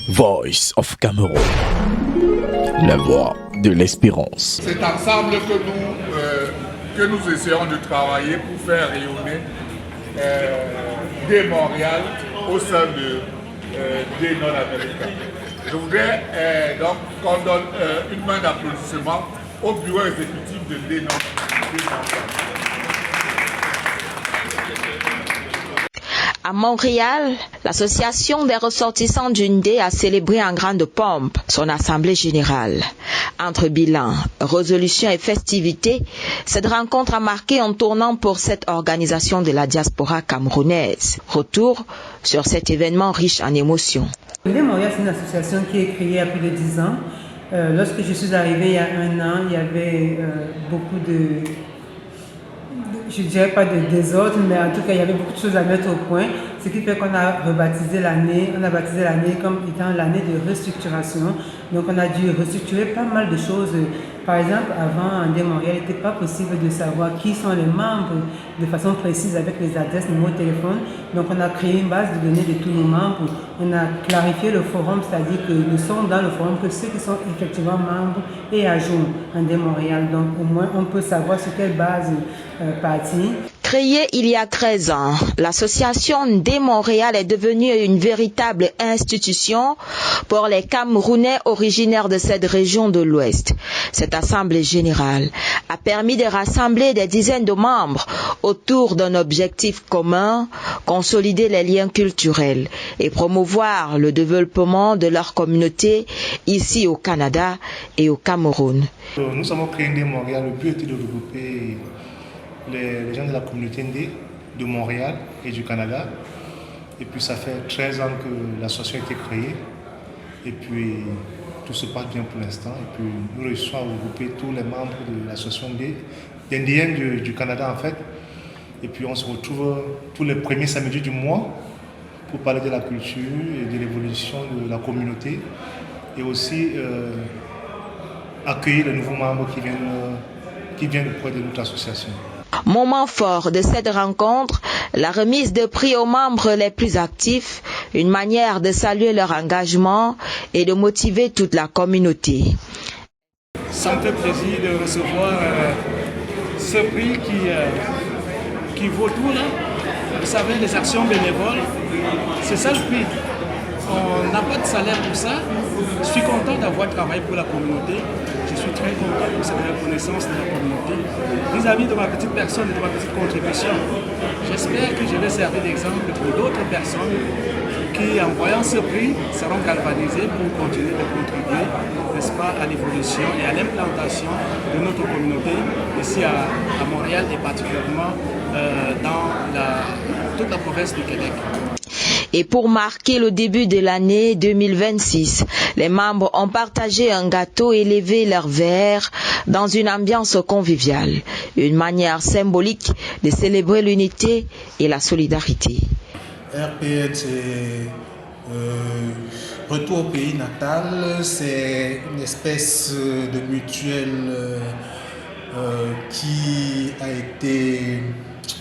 Voice of Cameroon, la voix de l'espérance. C'est ensemble que nous essayons de travailler pour faire rayonner des Montréal au sein des non-américains. Je voudrais donc qu'on donne une main d'applaudissement au bureau exécutif de Dénon. À Montréal, l'association des ressortissants d'Undé a célébré en grande pompe son assemblée générale. Entre bilan, résolution et festivités, cette rencontre a marqué un tournant pour cette organisation de la diaspora camerounaise. Retour sur cet événement riche en émotions. Undé Montréal, c'est une association qui est créée il y a plus de 10 ans. Lorsque je suis arrivée il y a 1 an, il y avait beaucoup de... Je ne dirais pas de désordre, mais en tout cas, il y avait beaucoup de choses à mettre au point. Ce qui fait qu'on a rebaptisé l'année, on a baptisé l'année comme étant l'année de restructuration. Donc, on a dû restructurer pas mal de choses. Par exemple, avant, en Undé Montréal, il n'était pas possible de savoir qui sont les membres de façon précise avec les adresses, numéros de téléphone. Donc, on a créé une base de données de tous nos membres. On a clarifié le forum, c'est-à-dire que ne sont dans le forum que ceux qui sont effectivement membres et à jour en Undé Montréal. Donc, au moins, on peut savoir sur quelle base partir. Créée il y a 13 ans, l'association Undé Montréal est devenue une véritable institution pour les Camerounais originaires de cette région de l'Ouest. Cette assemblée générale a permis de rassembler des dizaines de membres autour d'un objectif commun, consolider les liens culturels et promouvoir le développement de leur communauté ici au Canada et au Cameroun. Nous avons créé Undé Montréal, le but était de regrouper les gens de la communauté Ndé de Montréal et du Canada. Et puis ça fait 13 ans que l'association a été créée. Et puis tout se passe bien pour l'instant. Et puis nous réussissons à regrouper tous les membres de l'association Ndéens du Canada en fait. Et puis on se retrouve tous les premiers samedis du mois pour parler de la culture et de l'évolution de la communauté. Et aussi accueillir les nouveaux membres qui viennent auprès de notre association. Moment fort de cette rencontre, la remise de prix aux membres les plus actifs, une manière de saluer leur engagement et de motiver toute la communauté. Ça me fait plaisir de recevoir ce prix qui vaut tout là. Vous savez, les actions bénévoles, c'est ça le prix. On n'a pas de salaire pour ça. Je suis content d'avoir travaillé pour la communauté. Je suis très content pour cette reconnaissance de la communauté vis-à-vis de ma petite personne et de ma petite contribution. J'espère que je vais servir d'exemple pour d'autres personnes qui, en voyant ce prix, seront galvanisées pour continuer de contribuer, n'est-ce pas, à l'évolution et à l'implantation de notre communauté ici à Montréal et particulièrement dans toute la province du Québec. Et pour marquer le début de l'année 2026, les membres ont partagé un gâteau et levé leurs verres dans une ambiance conviviale, une manière symbolique de célébrer l'unité et la solidarité. RPN, c'est retour au pays natal, c'est une espèce de mutuelle qui a été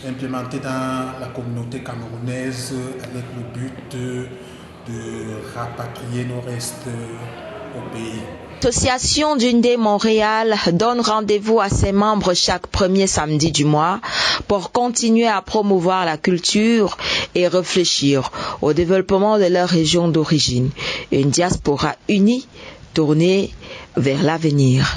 implémenté dans la communauté camerounaise avec le but de rapatrier nos restes au pays. L'association d'Undé Montréal donne rendez-vous à ses membres chaque premier samedi du mois pour continuer à promouvoir la culture et réfléchir au développement de leur région d'origine. Une diaspora unie tournée vers l'avenir.